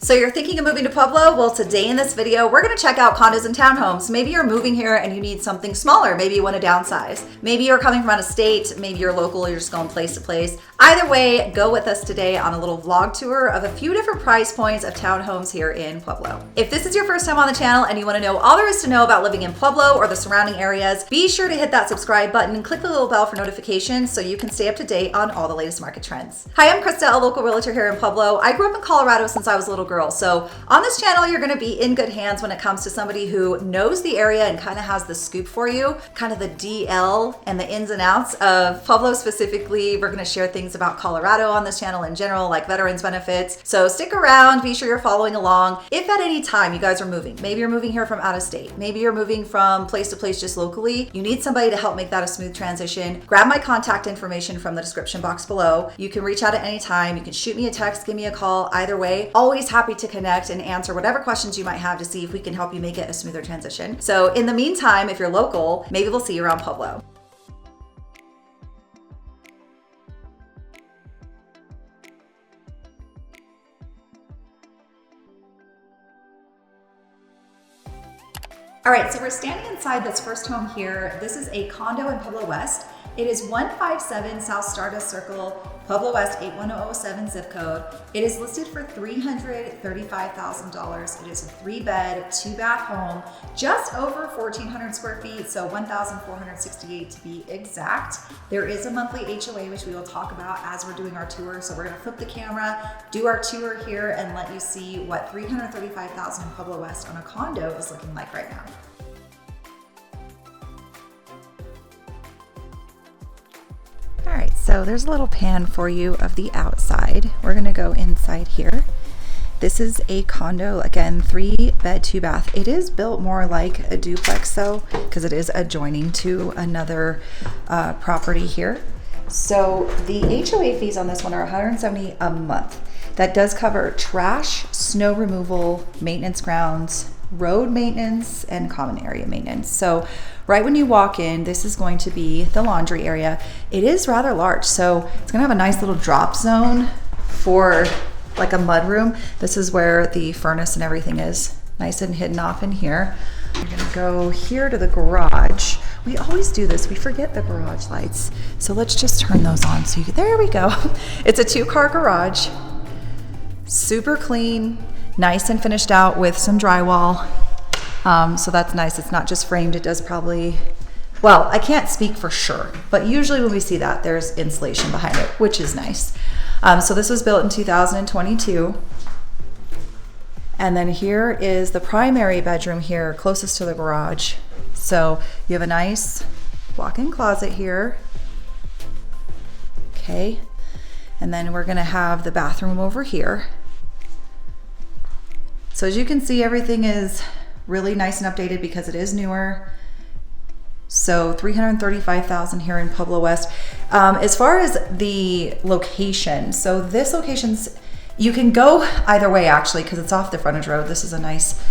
So you're thinking of moving to Pueblo? Well, today in this video, we're gonna check out condos and townhomes. Maybe you're moving here and you need something smaller. Maybe you wanna downsize. Maybe you're coming from out of state. Maybe you're local, you're just going place to place. Either way, go with us today on a little vlog tour of a few different price points of townhomes here in Pueblo. If this is your first time on the channel and you wanna know all there is to know about living in Pueblo or the surrounding areas, be sure to hit that subscribe button and click the little bell for notifications so you can stay up to date on all the latest market trends. Hi, I'm Krista, a local realtor here in Pueblo. I grew up in Colorado since I was a little girl. So on this channel, you're gonna be in good hands when it comes to somebody who knows the area and kind of has the scoop for you, kind of the DL and the ins and outs of Pueblo specifically. We're gonna share things about Colorado on this channel in general, like veterans benefits. So stick around, be sure you're following along. If at any time you guys are moving, maybe you're moving here from out of state, maybe you're moving from place to place just locally, you need somebody to help make that a smooth transition, grab my contact information from the description box below. You can reach out at any time. You can shoot me a text, give me a call, either way. Always happy to connect and answer whatever questions you might have to see if we can help you make it a smoother transition. So in the meantime, if you're local, maybe we'll see you around Pueblo. All right, so we're standing inside this first home here. This is a condo in Pueblo West. It is 157 South Stardust Circle, Pueblo West 81007 zip code. It is listed for $335,000. It is a 3-bed, 2-bath home, just over 1,400 square feet, so 1,468 to be exact. There is a monthly HOA, which we will talk about as we're doing our tour. So we're gonna flip the camera, do our tour here, and let you see what $335,000 in Pueblo West on a condo is looking like right now. All right, so there's a little pan for you of the outside. We're gonna go inside here. This is a condo, again, 3-bed, 2-bath. It is built more like a duplex though, because it is adjoining to another property here. So the HOA fees on this one are $170 a month. That does cover trash, snow removal, maintenance grounds, road maintenance, and common area maintenance. So right when you walk in, this is going to be the laundry area. It is rather large, so it's gonna have a nice little drop zone for like a mud room. This is where the furnace and everything is, nice and hidden off in here. We're gonna go here to the garage. We always do this, we forget the garage lights. So let's just turn those on so you can, there we go. It's a 2-car garage, super clean, nice and finished out with some drywall. So that's nice. It's not just framed. It does probably, well, I can't speak for sure, but usually when we see that, there's insulation behind it, which is nice. So this was built in 2022. And then here is the primary bedroom here, closest to the garage. So you have a nice walk-in closet here. Okay. And then we're gonna have the bathroom over here. So as you can see, everything is really nice and updated because it is newer. So $335,000 here in Pueblo West. As far as the location, so this location's, you can go either way actually because it's off the frontage road. This is a nice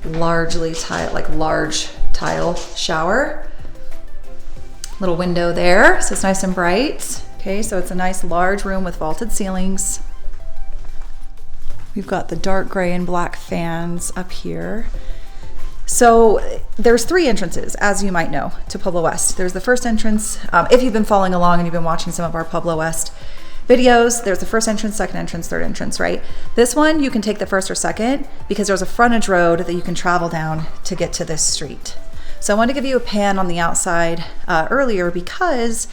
large tile shower. Little window there, so it's nice and bright. Okay, so it's a nice large room with vaulted ceilings. We've got the dark gray and black fans up here. So there's 3 entrances, as you might know, to Pueblo West. There's the first entrance. If you've been following along and you've been watching some of our Pueblo West videos, there's the first entrance, second entrance, third entrance, right? This one, you can take the first or second because there's a frontage road that you can travel down to get to this street. So I wanted to give you a pan on the outside earlier because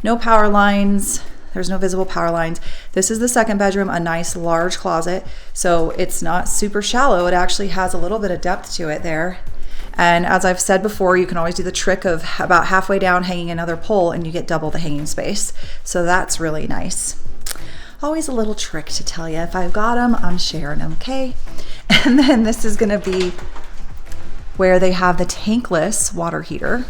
no power lines, there's no visible power lines. This is the second bedroom, a nice large closet. So it's not super shallow. It actually has a little bit of depth to it there. And as I've said before, you can always do the trick of about halfway down hanging another pole and you get double the hanging space. So that's really nice. Always a little trick to tell you. If I've got them, I'm sharing them, okay? And then this is gonna be where they have the tankless water heater.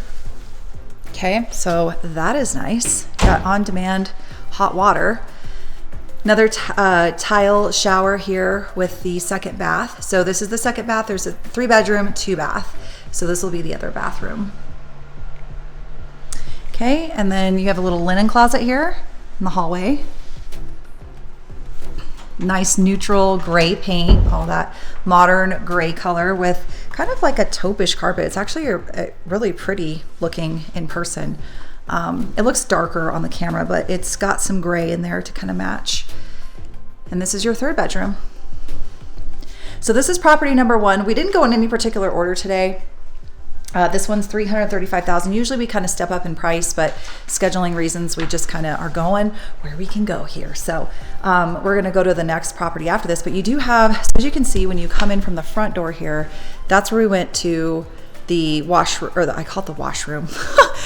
Okay, so that is nice. Got on-demand hot water. Another tile shower here with the second bath. So this is the second bath. There's a 3-bedroom, 2-bath. So this will be the other bathroom. Okay, and then you have a little linen closet here in the hallway. Nice neutral gray paint, all that modern gray color with kind of like a taupe-ish carpet. It's actually a really pretty looking in person. It looks darker on the camera, but it's got some gray in there to kind of match. And this is your third bedroom. So this is property number 1. We didn't go in any particular order today. This one's $335,000. Usually we kind of step up in price, but scheduling reasons, we just kind of are going where we can go here. So we're going to go to the next property after this, but you do have, as you can see, when you come in from the front door here, that's where we went to the washroom, or I call it the washroom.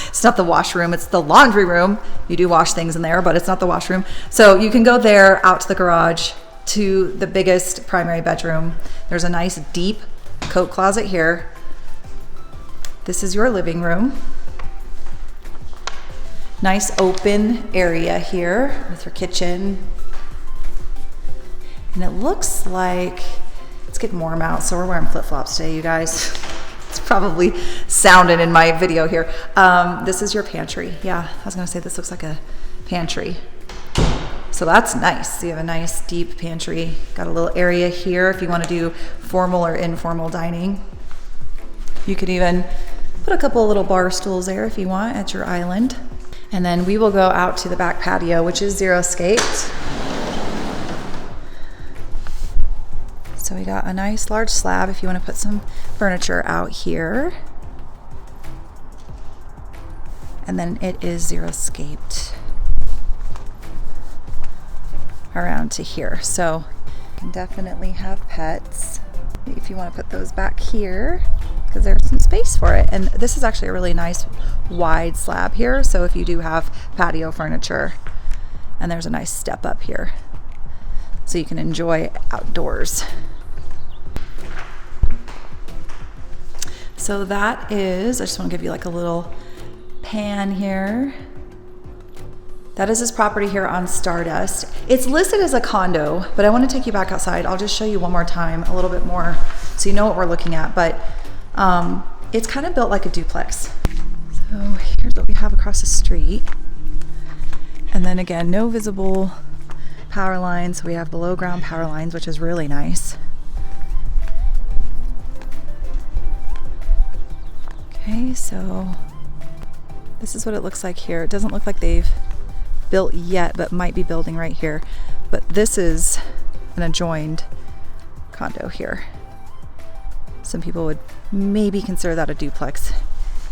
It's not the washroom, it's the laundry room. You do wash things in there, but it's not the washroom. So you can go there, out to the garage, to the biggest primary bedroom. There's a nice deep coat closet here. This is your living room. Nice open area here with your kitchen. And it looks like it's getting warm out, so we're wearing flip-flops today, you guys. It's probably sounding in my video here. This is your pantry. Yeah, I was gonna say this looks like a pantry. So that's nice. You have a nice deep pantry. Got a little area here if you want to do formal or informal dining. You could even put a couple of little bar stools there if you want at your island. And then we will go out to the back patio, which is xeriscaped. So we got a nice large slab if you want to put some furniture out here. And then it is xeriscaped around to here. So you can definitely have pets if you want to put those back here, because there's some space for it. And this is actually a really nice wide slab here, so if you do have patio furniture, and there's a nice step up here so you can enjoy outdoors. So that is, I just want to give you like a little pan here. That is his property here on Stardust. It's listed as a condo, but I want to take you back outside. I'll just show you one more time, a little bit more, so you know what we're looking at. But it's kind of built like a duplex. So here's what we have across the street. And then again, no visible power lines. So we have below ground power lines, which is really nice. Okay, so this is what it looks like here. It doesn't look like they've built yet, but might be building right here. But this is an adjoined condo here. Some people would maybe consider that a duplex.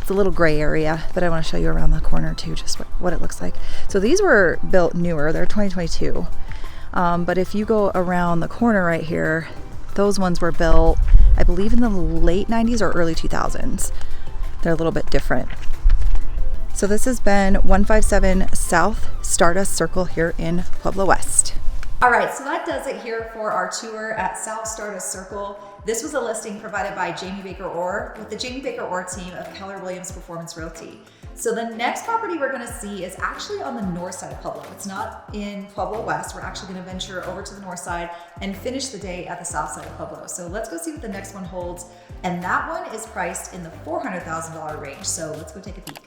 It's a little gray area, but I want to show you around the corner too, just what it looks like. So these were built newer, they're 2022. But if you go around the corner right here, those ones were built, I believe, in the late 90s or early 2000s. They're a little bit different. So this has been 157 South Stardust Circle here in Pueblo West. All right, so that does it here for our tour at South Stardust Circle. This was a listing provided by Jamie Baker Orr with the Jamie Baker Orr team of Keller Williams Performance Realty. So the next property we're gonna see is actually on the north side of Pueblo. It's not in Pueblo West. We're actually gonna venture over to the north side and finish the day at the south side of Pueblo. So let's go see what the next one holds. And that one is priced in the $400,000 range. So let's go take a peek.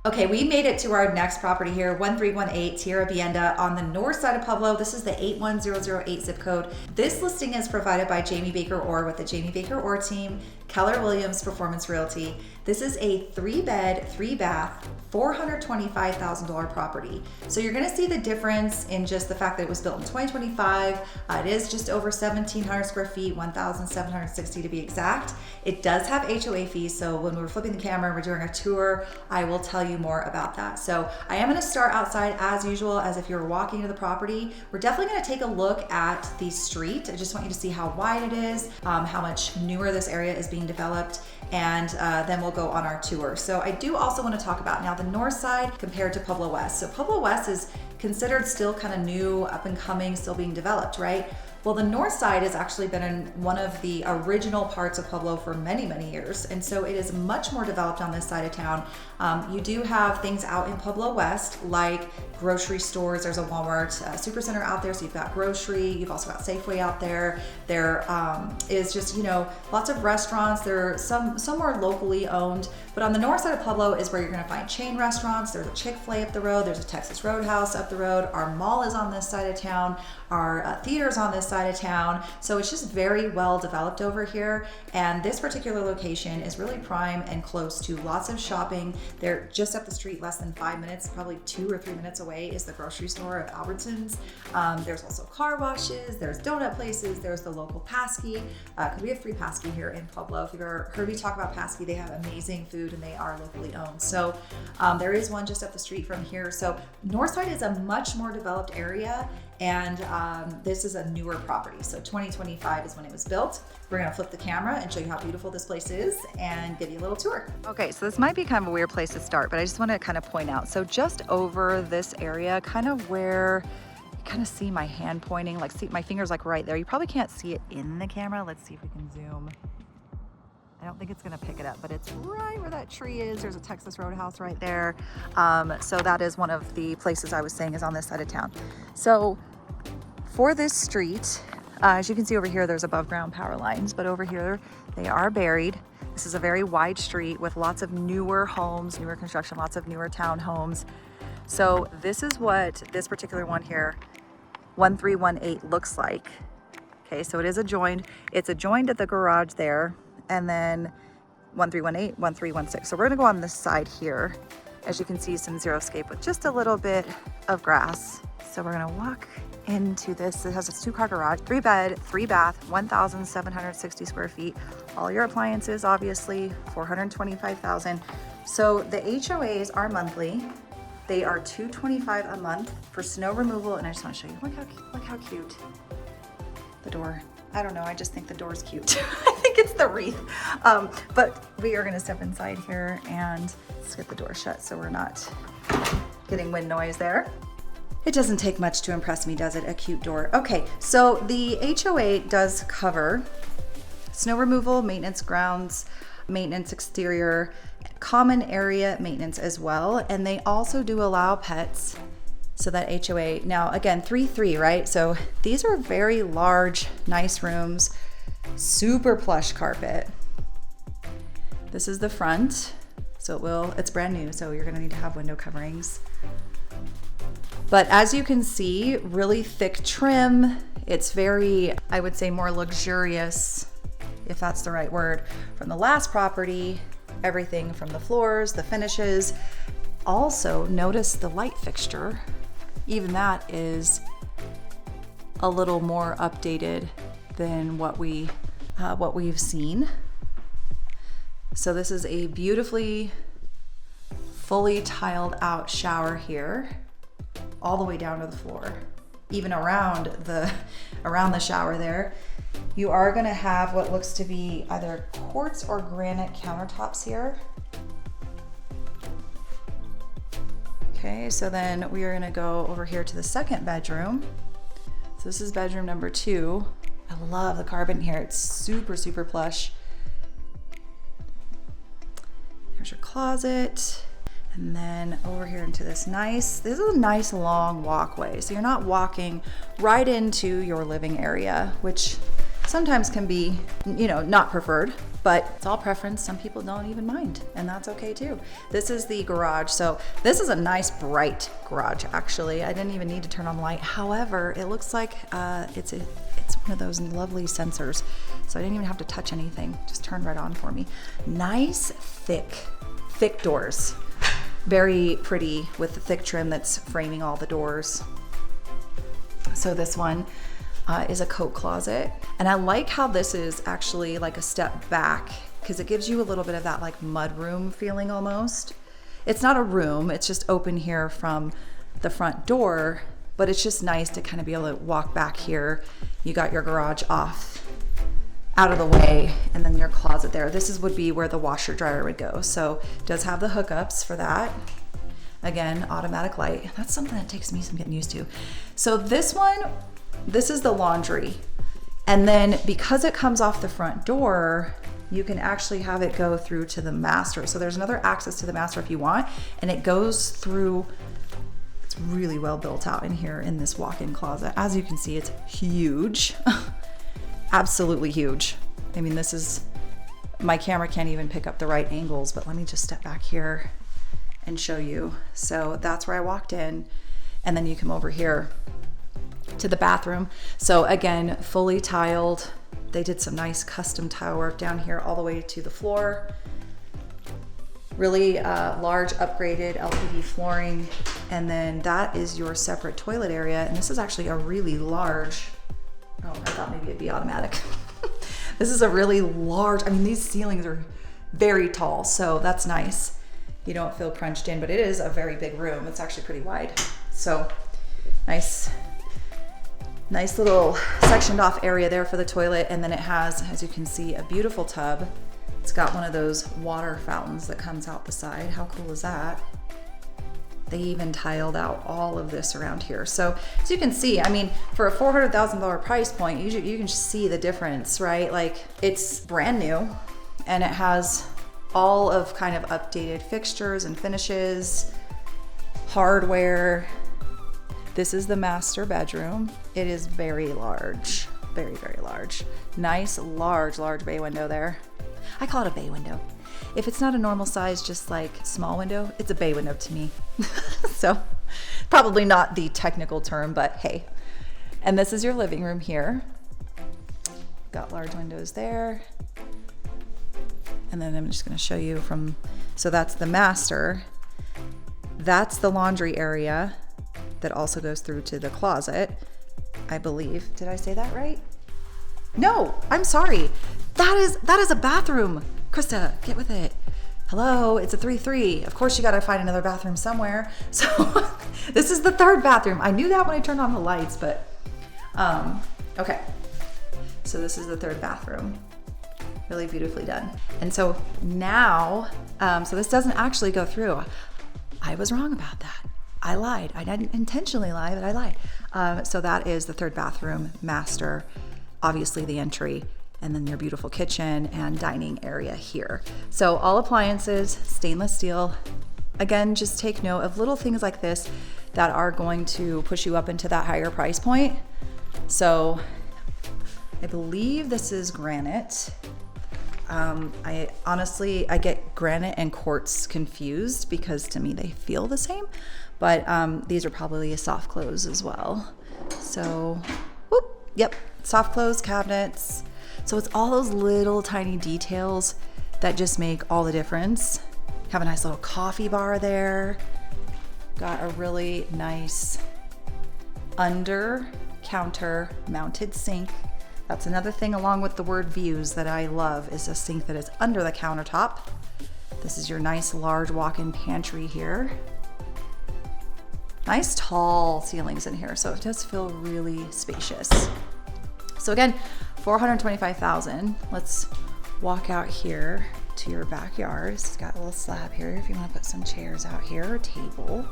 Okay, we made it to our next property here, 1318 Tierra Vienda on the north side of Pueblo. This is the 81008 zip code. This listing is provided by Jamie Baker Orr with the Jamie Baker Orr team, Keller Williams Performance Realty. This is a 3-bed, 3-bath, $425,000 property. So you're gonna see the difference in just the fact that it was built in 2025. It is just over 1,700 square feet, 1,760 to be exact. It does have HOA fees, so when we're flipping the camera and we're doing a tour, I will tell you more about that. So I am gonna start outside as usual, as if you're walking to the property. We're definitely gonna take a look at the street. I just want you to see how wide it is, how much newer this area is being developed, and then we'll go on our tour. So I do also want to talk about now the north side compared to Pueblo West. So Pueblo West is considered still kind of new, up and coming, still being developed, right? Well, the north side has actually been in one of the original parts of Pueblo for many, many years. And so it is much more developed on this side of town. You do have things out in Pueblo West, like grocery stores. There's a Walmart Supercenter out there, so you've got grocery. You've also got Safeway out there. There is just, you know, lots of restaurants. There are some are locally owned, but on the north side of Pueblo is where you're gonna find chain restaurants. There's a Chick-fil-A up the road. There's a Texas Roadhouse up the road. Our mall is on this side of town. Our theater's on this side of town. So it's just very well developed over here. And this particular location is really prime and close to lots of shopping. They're just up the street, less than 5 minutes, probably 2 or 3 minutes away is the grocery store of Albertsons. There's also car washes, there's donut places, there's the local Pasky, because we have 3 Pasky here in Pueblo. If you've ever heard me talk about Pasky, they have amazing food and they are locally owned. So there is one just up the street from here. So Northside is a much more developed area, and this is a newer property. So 2025 is when it was built. We're gonna flip the camera and show you how beautiful this place is and give you a little tour. Okay, so this might be kind of a weird place to start, but I just wanna kind of point out. So just over this area, kind of where you kind of see my hand pointing, like see my finger's like right there. You probably can't see it in the camera. Let's see if we can zoom. I don't think it's gonna pick it up, but it's right where that tree is. There's a Texas Roadhouse right there. So that is one of the places I was saying is on this side of town. So for this street, as you can see over here, there's above ground power lines, but over here they are buried. This is a very wide street with lots of newer homes, newer construction, lots of newer townhomes. So this is what this particular one here, 1318, looks like. Okay, so it is adjoined. It's adjoined at the garage there, and then 1318, 1316. So we're gonna go on this side here. As you can see, some xeriscape with just a little bit of grass. So we're gonna walk into this. It has a 2-car garage, 3 bed, 3 bath, 1,760 square feet. All your appliances, obviously, 425,000. So the HOAs are monthly. They are $225 a month for snow removal. And I just want to show you, look how cute the door. I don't know, I just think the door's cute. I think it's the wreath. But we are gonna step inside here and let's get the door shut so we're not getting wind noise there. It doesn't take much to impress me, does it? A cute door. Okay, so the HOA does cover snow removal, maintenance grounds, maintenance exterior, common area maintenance as well. And they also do allow pets. So that HOA, now again, 3-3, right? So these are very large, nice rooms, super plush carpet. This is the front. So it's brand new, so you're gonna need to have window coverings. But as you can see, really thick trim. It's very, I would say, more luxurious, if that's the right word, from the last property. Everything from the floors, the finishes. Also, notice the light fixture. Even that is a little more updated than what we've seen. So this is a beautifully fully tiled out shower here, all the way down to the floor, even around the shower there. You are gonna have what looks to be either quartz or granite countertops here. Okay, so then we are gonna go over here to the second bedroom. So this is bedroom number 2. I love the carpet here. It's super, super plush. There's your closet. And then over here into this is a nice long walkway. So you're not walking right into your living area, which sometimes can be, not preferred, but it's all preference. Some people don't even mind, and that's okay too. This is the garage. So this is a nice bright garage, actually. I didn't even need to turn on the light. However, it looks like it's one of those lovely sensors. So I didn't even have to touch anything, just turned right on for me. Nice, thick doors. Very pretty with the thick trim that's framing all the doors. So this one is a coat closet. And I like how this is actually like a step back because it gives you a little bit of that like mudroom feeling almost. It's not a room, it's just open here from the front door, but it's just nice to kind of be able to walk back here. You got your garage out of the way, and then your closet there. This would be where the washer dryer would go. So it does have the hookups for that. Again, automatic light. That's something that takes me some getting used to. So this is the laundry. And then because it comes off the front door, you can actually have it go through to the master. So there's another access to the master if you want, and it goes through. It's really well built out in here in this walk-in closet. As you can see, it's huge. Absolutely huge. I mean, this is, my camera can't even pick up the right angles, but let me just step back here and show you. So that's where I walked in, and then you come over here to the bathroom. So again, fully tiled. They did some nice custom tile work down here all the way to the floor. Really large upgraded LPD flooring. And then that is your separate toilet area. And this is actually a really large, oh, I thought maybe it'd be automatic. This is a really large, I mean, these ceilings are very tall, so that's nice. You don't feel crunched in, but it is a very big room. It's actually pretty wide. So nice little sectioned off area there for the toilet. And then it has, as you can see, a beautiful tub. It's got one of those water fountains that comes out the side. How cool is that? They even tiled out all of this around here. So as you can see, I mean, for a $400,000 price point, you can just see the difference, right? Like, it's brand new, and it has all of kind of updated fixtures and finishes, hardware. This is the master bedroom. It is very large, very, very large. Nice, large bay window there. I call it a bay window. If it's not a normal size, just like small window, it's a bay window to me. So probably not the technical term, but hey. And this is your living room here. Got large windows there. And then I'm just gonna show you from, so that's the master. That's the laundry area that also goes through to the closet, I believe. Did I say that right? No, I'm sorry. That is a bathroom. Krista, get with it. Hello, it's a 3-3. Of course you gotta find another bathroom somewhere. So this is the third bathroom. I knew that when I turned on the lights, but okay. So this is the third bathroom. Really beautifully done. And so now, so this doesn't actually go through. I was wrong about that. I lied. I didn't intentionally lie, but I lied. So that is the third bathroom, master, obviously the entry, and then your beautiful kitchen and dining area here. So all appliances, stainless steel. Again, just take note of little things like this that are going to push you up into that higher price point. So I believe this is granite. I honestly get granite and quartz confused because to me they feel the same, but these are probably a soft close as well. So, whoop, yep, soft close cabinets. So it's all those little tiny details that just make all the difference. Have a nice little coffee bar there. Got a really nice under counter mounted sink. That's another thing along with the word views that I love, is a sink that is under the countertop. This is your nice large walk-in pantry here. Nice tall ceilings in here, so it does feel really spacious. So again, $425,000. Let's walk out here to your backyard. It's got a little slab here if you want to put some chairs out here, or a table.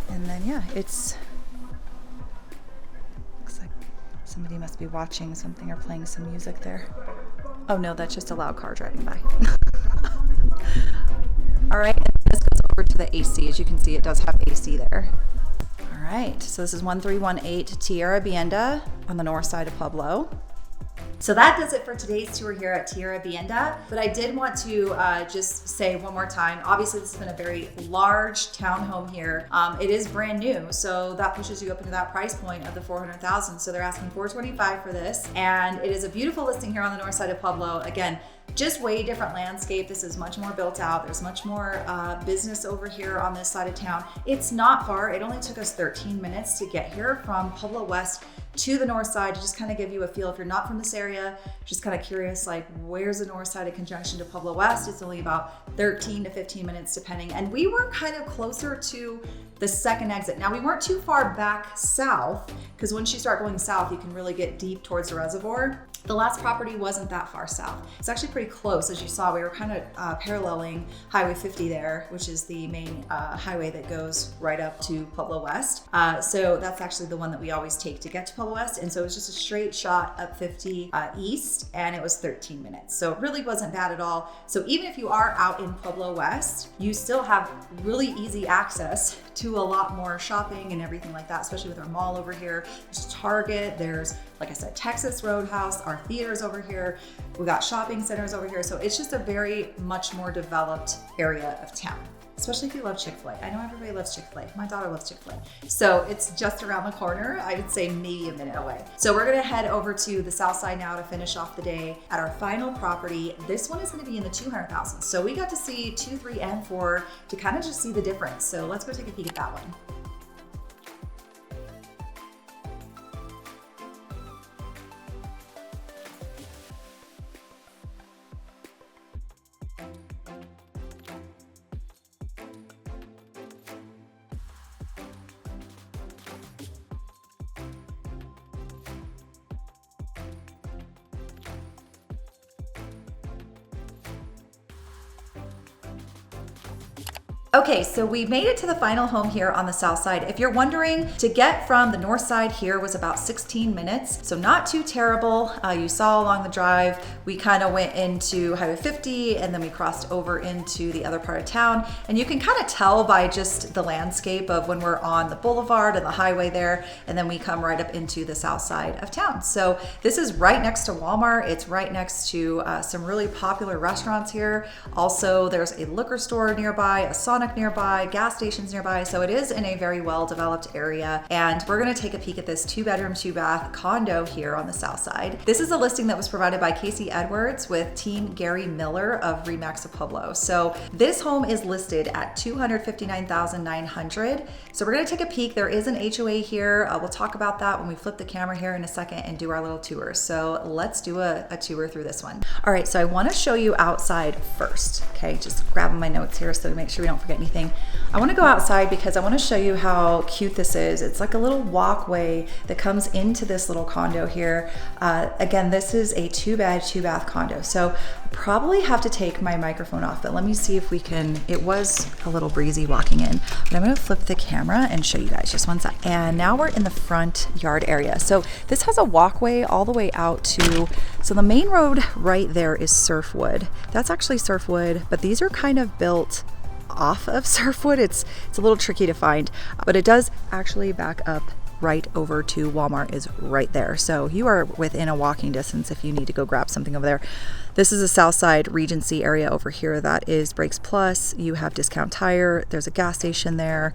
And then yeah, it's, looks like somebody must be watching something or playing some music there. Oh no, that's just a loud car driving by. All right, and this goes over to the AC. As you can see, it does have AC there. All right, so this is 1318 Tierra Vienda on the north side of Pueblo. So that does it for today's tour here at Tierra Vienda. But I did want to just say one more time, obviously this has been a very large townhome here. It is brand new, so that pushes you up into that price point of the $400,000. So they're asking $425,000 for this. And it is a beautiful listing here on the north side of Pueblo. Again, just way different landscape. This is much more built out. There's much more business over here on this side of town. It's not far. It only took us 13 minutes to get here from Pueblo West to the north side, to just kind of give you a feel. If you're not from this area, just kind of curious, like where's the north side of conjunction to Pueblo West? It's only about 13 to 15 minutes depending. And we were kind of closer to the second exit. Now we weren't too far back south, because once you start going south, you can really get deep towards the reservoir. The last property wasn't that far south. It's actually pretty close. As you saw, we were kind of paralleling Highway 50 there, which is the main highway that goes right up to Pueblo West. So that's actually the one that we always take to get to Pueblo West. And so it was just a straight shot up 50 east, and it was 13 minutes. So it really wasn't bad at all. So even if you are out in Pueblo West, you still have really easy access to a lot more shopping and everything like that, especially with our mall over here. There's Target, there's, like I said, Texas Roadhouse, our theaters over here. We got shopping centers over here. So it's just a very much more developed area of town, especially if you love Chick-fil-A. I know everybody loves Chick-fil-A. My daughter loves Chick-fil-A. So it's just around the corner. I would say maybe a minute away. So we're gonna head over to the south side now to finish off the day at our final property. This one is gonna be in the 200,000. So we got to see 2, 3, and 4 to kind of just see the difference. So let's go take a peek at that one. Okay, so we made it to the final home here on the south side. If you're wondering, to get from the north side here was about 16 minutes, so not too terrible. You saw along the drive, we kind of went into Highway 50 and then we crossed over into the other part of town. And you can kind of tell by just the landscape of when we're on the boulevard and the highway there, and then we come right up into the south side of town. So this is right next to Walmart. It's right next to some really popular restaurants here. Also, there's a liquor store nearby, a Sonic nearby, gas stations nearby. So it is in a very well-developed area. And we're gonna take a peek at this 2-bedroom, 2-bath condo here on the south side. This is a listing that was provided by Casey Edwards with Team Gary Miller of Remax of Pueblo. So this home is listed at $259,900. So we're gonna take a peek. There is an HOA here. We'll talk about that when we flip the camera here in a second and do our little tour. So let's do a tour through this one. All right, so I wanna show you outside first. Okay, just grabbing my notes here so to make sure we don't forget anything. I want to go outside because I want to show you how cute this is. It's like a little walkway that comes into this little condo here. Again, this is a 2-bed, 2-bath condo. So I probably have to take my microphone off, but let me see if we can. It was a little breezy walking in, but I'm going to flip the camera and show you guys just one sec. And now we're in the front yard area. So this has a walkway all the way out to, so the main road right there is Surfwood. That's actually Surfwood, but these are kind of built off of Surfwood. It's a little tricky to find, but it does actually back up right over to Walmart is right there. So you are within a walking distance if you need to go grab something over there. This is a Southside Regency area over here. That is Brakes Plus. You have Discount Tire. There's a gas station there.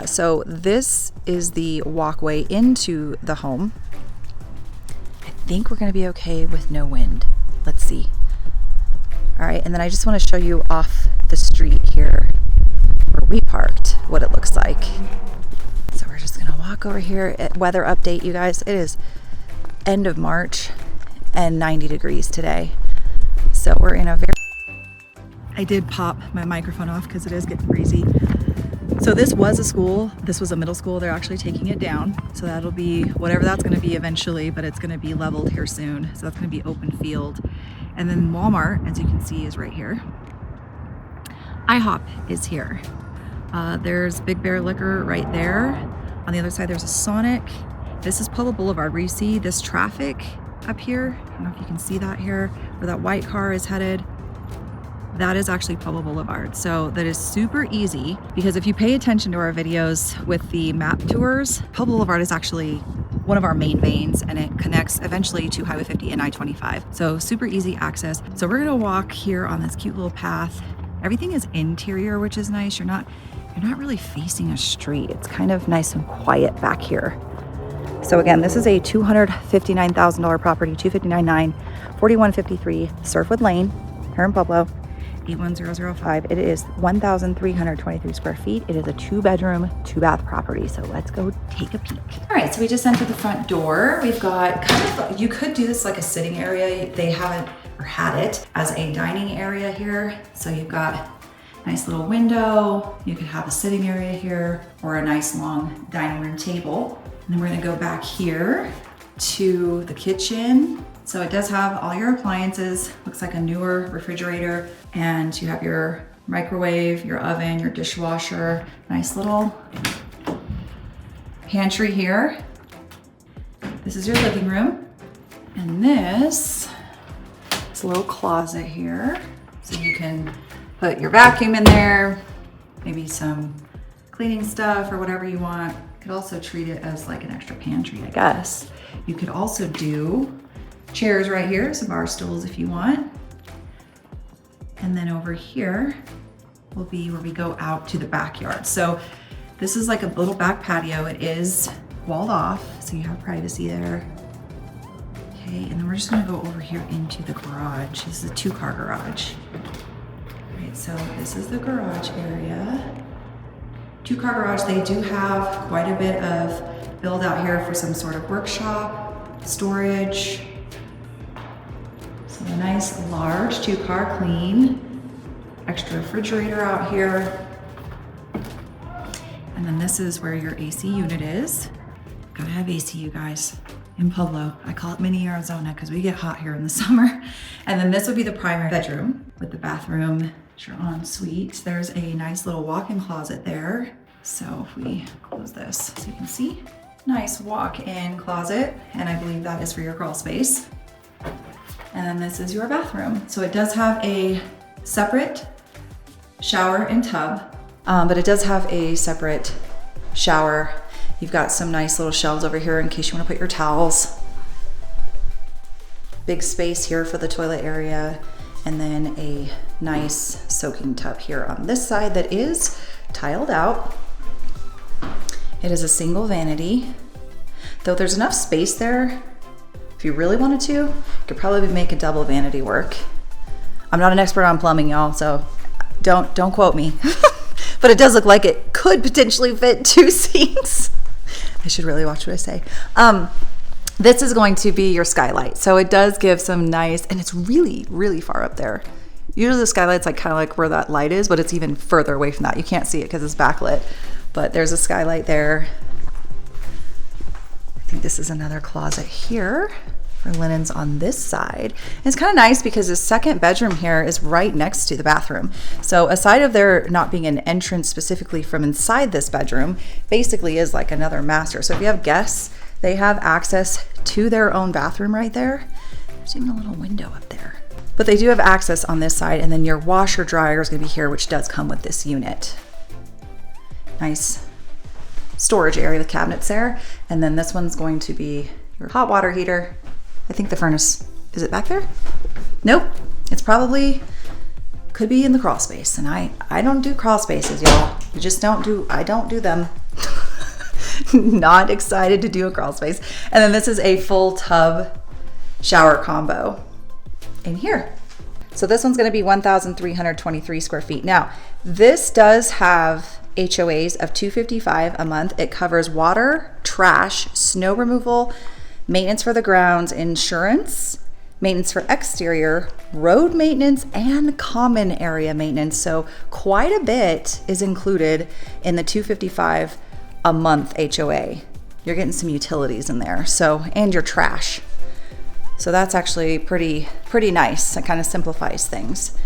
So this is the walkway into the home. I think we're going to be okay with no wind. Let's see. All right, and then I just want to show you off the street here where we parked what it looks like. So we're just gonna walk over here. Weather update, you guys. It is end of March and 90 degrees today. So we're in a very... I did pop my microphone off because it is getting breezy. So this was a school. This was a middle school. They're actually taking it down. So that'll be whatever that's gonna be eventually, but it's gonna be leveled here soon. So that's gonna be open field. And then Walmart, as you can see, is right here. IHOP is here. There's Big Bear Liquor right there. On the other side, there's a Sonic. This is Pueblo Boulevard, where you see this traffic up here. I don't know if you can see that here, where that white car is headed. That is actually Pueblo Boulevard. So that is super easy, because if you pay attention to our videos with the map tours, Pueblo Boulevard is actually one of our main veins, and it connects eventually to Highway 50 and I-25. So super easy access. So we're gonna walk here on this cute little path. Everything is interior, which is nice. You're not really facing a street. It's kind of nice and quiet back here. So again, this is a $259,000 property, $259,900, 4153 Surfwood Lane, here in Pueblo, 81005. It is 1,323 square feet. It is a 2-bedroom, 2-bath property. So let's go take a peek. All right, so we just entered the front door. We've got kind of, you could do this like a sitting area. They haven't or had it as a dining area here. So you've got nice little window. You could have a sitting area here or a nice long dining room table. And then we're gonna go back here to the kitchen. So it does have all your appliances, looks like a newer refrigerator, and you have your microwave, your oven, your dishwasher, nice little pantry here. This is your living room. And this is a little closet here. So you can put your vacuum in there, maybe some cleaning stuff or whatever you want. You could also treat it as like an extra pantry, I guess. You could also do chairs right here, some bar stools if you want. And then over here will be where we go out to the backyard. So this is like a little back patio. It is walled off, so you have privacy there. Okay, and then we're just gonna go over here into the garage. This is a 2-car garage. All right, so this is the garage area. 2-car garage, they do have quite a bit of build out here for some sort of workshop, storage. So a nice large 2-car clean. Extra refrigerator out here. And then this is where your AC unit is. Gotta have AC, you guys, in Pueblo. I call it mini Arizona because we get hot here in the summer. And then this would be the primary bedroom with the bathroom, your ensuite. There's a nice little walk-in closet there. So if we close this so you can see, nice walk-in closet. And I believe that is for your crawl space. And then this is your bathroom. So it does have a separate shower and tub, but it does have a separate shower. You've got some nice little shelves over here in case you want to put your towels. Big space here for the toilet area, and then a nice soaking tub here on this side that is tiled out. It is a single vanity, though there's enough space there. If you really wanted to, you could probably make a double vanity work. I'm not an expert on plumbing, y'all, so don't quote me. But it does look like it could potentially fit 2 sinks. I should really watch what I say. This is going to be your skylight. So it does give some nice, and it's really, really far up there. Usually the skylight's like kind of like where that light is, but it's even further away from that. You can't see it because it's backlit, but there's a skylight there. I think this is another closet here for linens on this side. And it's kind of nice because the second bedroom here is right next to the bathroom. So aside of there not being an entrance specifically from inside this bedroom, basically is like another master. So if you have guests, they have access to their own bathroom right there. There's even a little window up there. But they do have access on this side, and then your washer dryer is gonna be here, which does come with this unit. Nice storage area with cabinets there. And then this one's going to be your hot water heater. I think the furnace, is it back there? Nope, it's probably, could be in the crawl space. And I don't do crawl spaces, y'all. I don't do them. Not excited to do a crawl space. And then this is a full tub shower combo in here. So this one's gonna be 1,323 square feet. Now, this does have HOAs of $255 a month. It covers water, trash, snow removal, maintenance for the grounds, insurance, maintenance for exterior, road maintenance, and common area maintenance. So quite a bit is included in the $255 a month HOA. You're getting some utilities in there, so, and your trash. So that's actually pretty nice. It kind of simplifies things.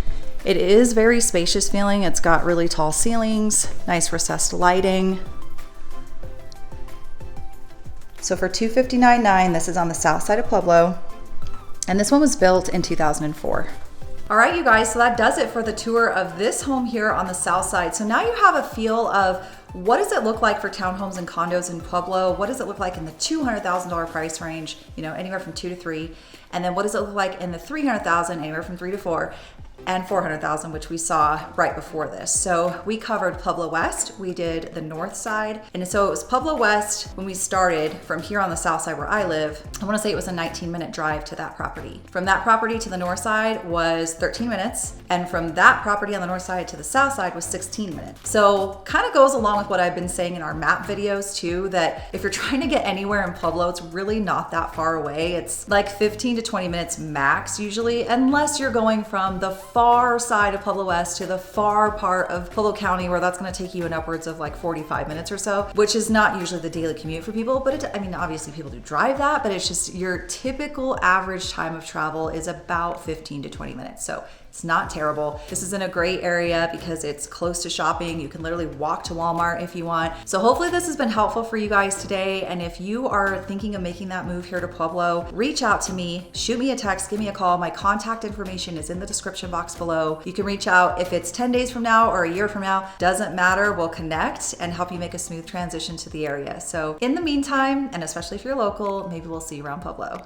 It is very spacious feeling. It's got really tall ceilings, nice recessed lighting. So for $259.9, this is on the south side of Pueblo, and this one was built in 2004. All right, you guys, so that does it for the tour of this home here on the south side. So now you have a feel of what does it look like for townhomes and condos in Pueblo? What does it look like in the $200,000 price range, anywhere from 2 to 3? And then what does it look like in the $300,000, anywhere from 3 to 4? And $400,000, which we saw right before this. So we covered Pueblo West, we did the north side. And so it was Pueblo West when we started from here on the south side where I live. I wanna say it was a 19-minute drive to that property. From that property to the north side was 13 minutes. And from that property on the north side to the south side was 16 minutes. So kind of goes along with what I've been saying in our map videos too, that if you're trying to get anywhere in Pueblo, it's really not that far away. It's like 15 to 20 minutes max usually, unless you're going from the far side of Pueblo West to the far part of Pueblo County, where that's going to take you in upwards of like 45 minutes or so, which is not usually the daily commute for people. But I mean, obviously people do drive that, but it's just your typical average time of travel is about 15 to 20 minutes. So it's not terrible. This is in a great area because it's close to shopping. You can literally walk to Walmart if you want. So hopefully this has been helpful for you guys today. And if you are thinking of making that move here to Pueblo, reach out to me, shoot me a text, give me a call. My contact information is in the description box below. You can reach out if it's 10 days from now or a year from now, doesn't matter. We'll connect and help you make a smooth transition to the area. So in the meantime, and especially if you're local, maybe we'll see you around Pueblo.